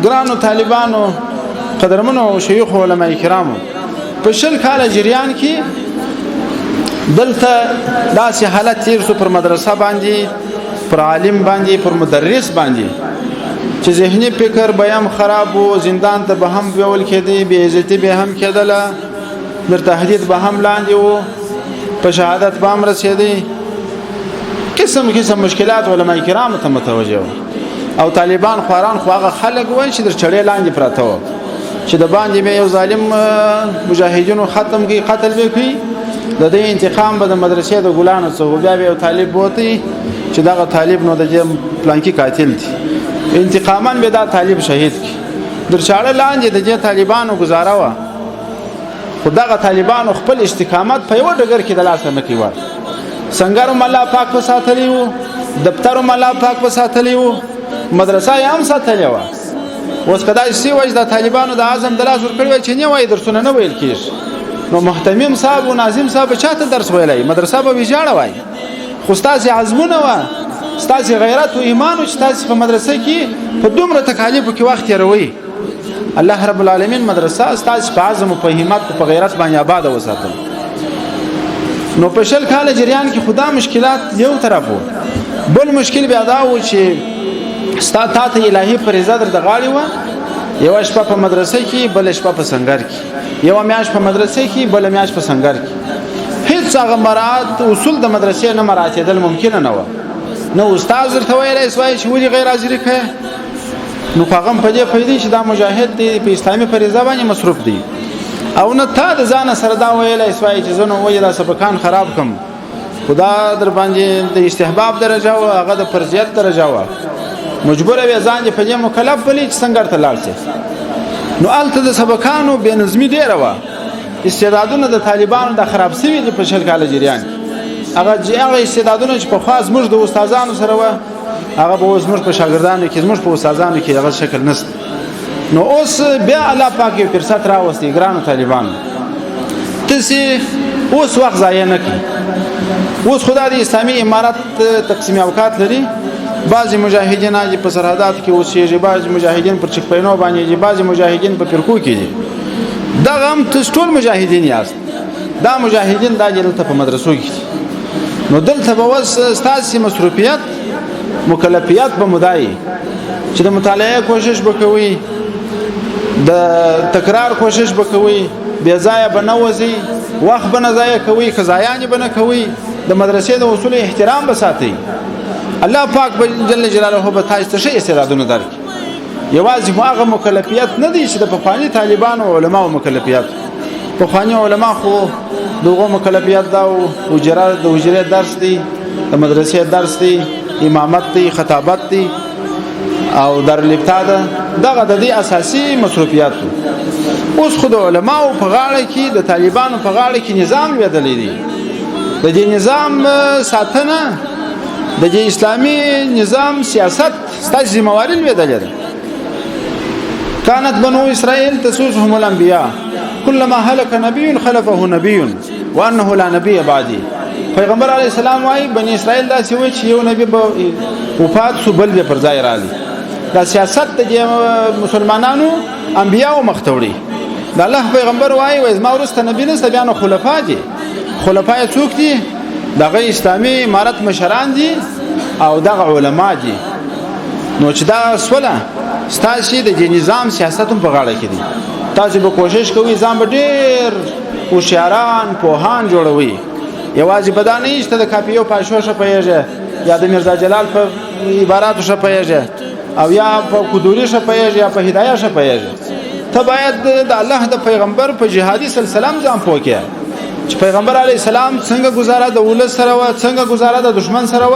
ګرانو طالبانو قدرمنو شيوخ علماء کرامو په شل کال جریان کې دلته داسې حالت تیر شو پر مدرسه باندې پر عالم باندې پر مدرس باندې چې ذهني فکر به هم خراب وو زندان ته به هم ویول کېدی بې عزتي به هم کېدله در تهدید به هم لاندې وو په شهادت به هم رسېدی قسم مشکلات علماء کرامو ته متوجه وو او طالبان خواران خو هغه خلک وای چې در چړې لاندې پراته وو چې د باندې به یو ظالم مجاهدینو ختم کی قتل وکړي د دې انتقام به د مدرسې د ګلانو څخه بیا به یو طالب وتی چې دغه طالب نو د پلانکی قاتل دی انتقامان به دا طالب شهید کی در چړې لاندې د طالبانو گزاره و خو دغه طالبانو خپل استقامت په یو ډګر کې د لاس نه کیوار څنګه الله پاک په ساتلی وو دفتر الله پاک په ساتلی وو مدرسه یې هم ساتلی و اوس کدا سی وجه د طالبانو د اعظم د لاس ور کړی چې نه وای درسونه نه ویل کیږي نو محتمم صاحب او ناظم صاحب چاته درس ویلای مدرسه به ویجاړه وای خو استاد عزمونه و استاد غیرت او ایمان او استاد په مدرسه کې په دومره تکالیف کې وخت یروي الله رب العالمین مدرسه استاد په عزم او په همت او په غیرت باندې آباد وساتل نو په شل کال جریان کې خدا مشکلات یو طرفو بل مشکل بیا دا و چې استاد ته الهي فریضه در د غاړي و یو شپه په مدرسه کې بل شپه په سنگر کې یو میاش په مدرسه کې بل میاش په سنگر کې هیڅ هغه مراد اصول د مدرسې نه مراتیدل ممکن نه و نو استاد ورته ویلای سوای چې ولې غیر حاضر کړي نو هغه په دې فائدې چې دا مجاهد دی په اسلامي فریضه باندې مصروف دی او نه تا د ځان سره دا ویلای سوای چې زنه وایي دا سبقان خراب کم خدا در باندې د استحباب درجه او هغه د فرضیت درجه و مجبور وي ځان په دې مکلف بلی چې څنګه ته لاړ شي نو الته د سبقانو بے نظمی ډیره و استعدادونه د طالبانو د خراب سوي د پښل کال جریان هغه استعدادونه چې په خاص موږ د استادانو سره و هغه به اوس موږ په شاګردانو کې موږ په استادانو کې هغه شکل نشته نو اوس بیا الله پاک یو فرصت راوستي ګرانو طالبانو تاسو اوس وخت ضایع نه کړئ اوس خدای د اسلامي امارت تقسیم اوقات لري بعضی مجاهدین اجي په سرحدات کې اوسېږي بعضی مجاهدین پر چکپینو باندې بعضی مجاهدین په فرقو کې دي دا هم ټول مجاهدین یاست دا مجاهدین دا دلته په مدرسو کې نو دلته به وس ستاسو مصروفیت مکلفیت به مدای چې د مطالعه کوشش وکوي د تکرار کوشش وکوي بے ځای بنوځي وخت بنه ځای کوي خزایان بنه کوي د مدرسې د اصول احترام بساتي الله پاک جل جلاله به تاسو ته شي استعدادونه درک یوازې هغه مکلفیت نه دي چې د پخوانی طالبانو او علماو مکلفیت پخوانی علما خو دغه مکلفیت دا او وجره درس دي د مدرسې درس دي امامت دي خطابت دي او در لپتا دغه د دې اساسي مصروفیات اوس خو د علماو په غاړه کې د طالبانو په غاړه کې نظام ویدلې دي د دې نظام ساتنه د اسلامي نظام سیاست ستاسو ذمہواری ویدلې ده كانت بنو اسرائيل تسوسهم الانبياء كلما هلك نبي خلفه نبي وانه لا نبي بعدي پیغمبر علی السلام وايي بني اسرائيل دا چې و چې یو نبی وفات سو بل به پر ځای راځي دا سیاست د مسلمانانو انبیاء مختوړي د الله پیغمبر وايي وای ما ورسته نبی نه بیان خلفا دي خلفای څوک دي دغه اسلامي امارت مشران دي او دغه علما دي نو چې دا سوله ستاسو د نظام سیاست په غاړه کې دي تاسو به کوشش کوئ ځان به ډېر هوښیاران پوهان جوړوي یوازې بدانه نشته د کاپیو پاشو شپېږي یا د مرزا جلال په عباراتو شپېږي او یا په قدوري شپېږي یا په هدايه شپېږي ته باید د الله د پیغمبر په جهادي سلسله ځان پوکې چې پیغمبر علی السلام څنګه گزاره د ولس سره و څنګه گزاره د دشمن سره و